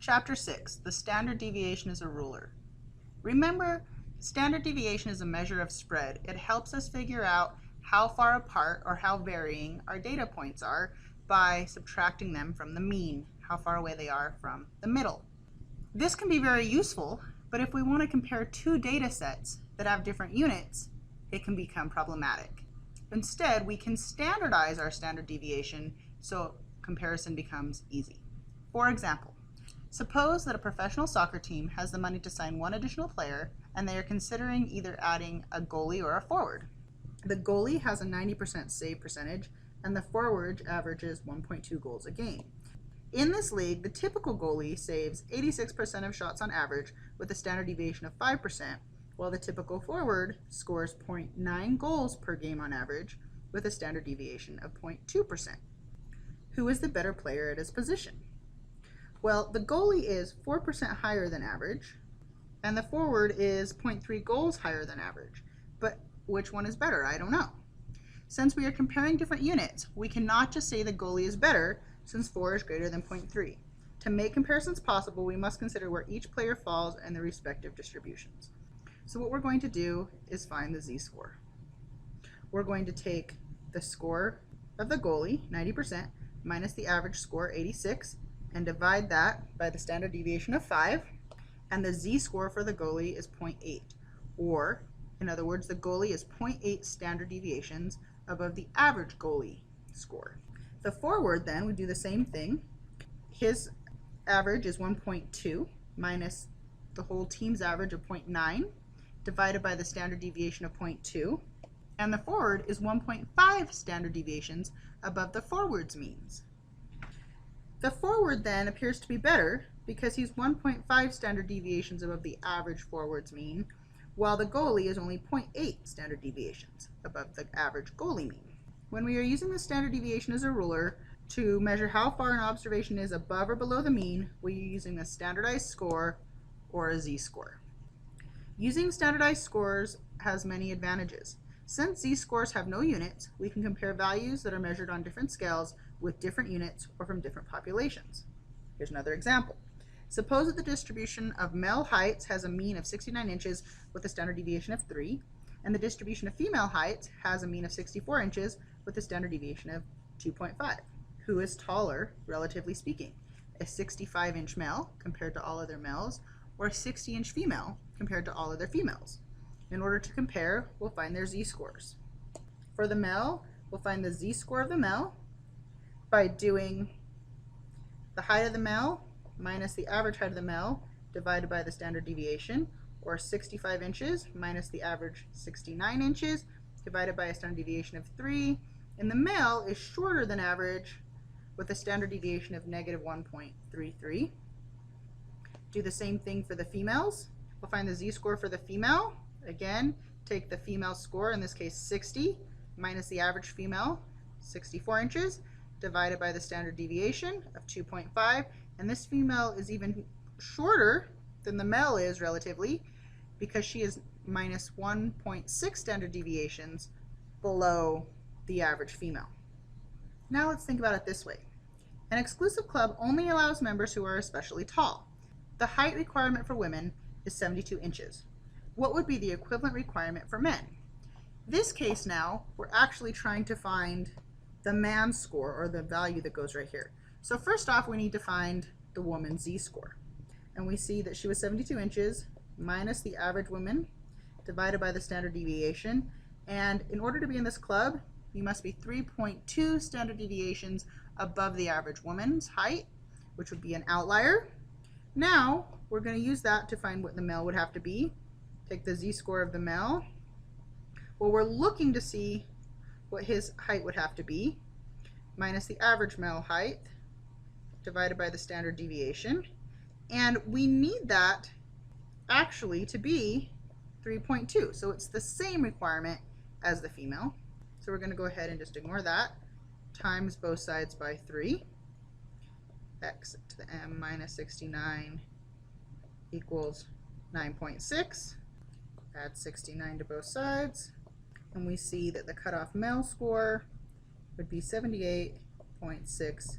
Chapter 6, the standard deviation is a ruler. Remember, standard deviation is a measure of spread. It helps us figure out how far apart or how varying our data points are by subtracting them from the mean, how far away they are from the middle. This can be very useful, but if we want to compare two data sets that have different units, it can become problematic. Instead, we can standardize our standard deviation so comparison becomes easy. For example, suppose that a professional soccer team has the money to sign one additional player and they are considering either adding a goalie or a forward. The goalie has a 90% save percentage and the forward averages 1.2 goals a game. In this league, the typical goalie saves 86% of shots on average with a standard deviation of 5%, while the typical forward scores 0.9 goals per game on average with a standard deviation of 0.2%. Who is the better player at his position? Well, the goalie is 4% higher than average, and the forward is 0.3 goals higher than average. But which one is better? I don't know. Since we are comparing different units, we cannot just say the goalie is better since 4 is greater than 0.3. To make comparisons possible, we must consider where each player falls in the respective distributions. So what we're going to do is find the z-score. We're going to take the score of the goalie, 90%, minus the average score, 86, and divide that by the standard deviation of 5, and the z-score for the goalie is 0.8, or in other words, the goalie is 0.8 standard deviations above the average goalie score. The forward, then, we do the same thing. His average is 1.2 minus the whole team's average of 0.9 divided by the standard deviation of 0.2, and the forward is 1.5 standard deviations above the forward's means. The forward then appears to be better because he's 1.5 standard deviations above the average forward's mean, while the goalie is only 0.8 standard deviations above the average goalie mean. When we are using the standard deviation as a ruler to measure how far an observation is above or below the mean, we are using a standardized score or a z-score. Using standardized scores has many advantages. Since z-scores have no units, we can compare values that are measured on different scales with different units or from different populations. Here's another example. Suppose that the distribution of male heights has a mean of 69 inches with a standard deviation of 3, and the distribution of female heights has a mean of 64 inches with a standard deviation of 2.5. Who is taller, relatively speaking? A 65-inch male compared to all other males, or a 60-inch female compared to all other females? In order to compare, we'll find their z-scores. For the male, we'll find the z-score of the male by doing the height of the male minus the average height of the male divided by the standard deviation, or 65 inches minus the average 69 inches divided by a standard deviation of 3. And the male is shorter than average with a standard deviation of negative 1.33. Do the same thing for the females. We'll find the z-score for the female. Again, take the female score, in this case 60, minus the average female, 64 inches, divided by the standard deviation of 2.5. And this female is even shorter than the male is relatively because she is minus 1.6 standard deviations below the average female. Now let's think about it this way. An exclusive club only allows members who are especially tall. The height requirement for women is 72 inches. What would be the equivalent requirement for men? This case now, we're actually trying to find the man's score, or the value that goes right here. So first off, we need to find the woman's z-score. And we see that she was 72 inches minus the average woman divided by the standard deviation. And in order to be in this club, you must be 3.2 standard deviations above the average woman's height, which would be an outlier. Now, we're going to use that to find what the male would have to be. Take the z-score of the male. Well, we're looking to see what his height would have to be, minus the average male height divided by the standard deviation. And we need that actually to be 3.2. So it's the same requirement as the female. So we're going to go ahead and just ignore that. Times both sides by 3. X to the m minus 69 equals 9.6. Add 69 to both sides. And we see that the cutoff male score would be 78.6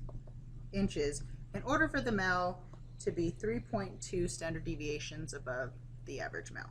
inches in order for the male to be 3.2 standard deviations above the average male.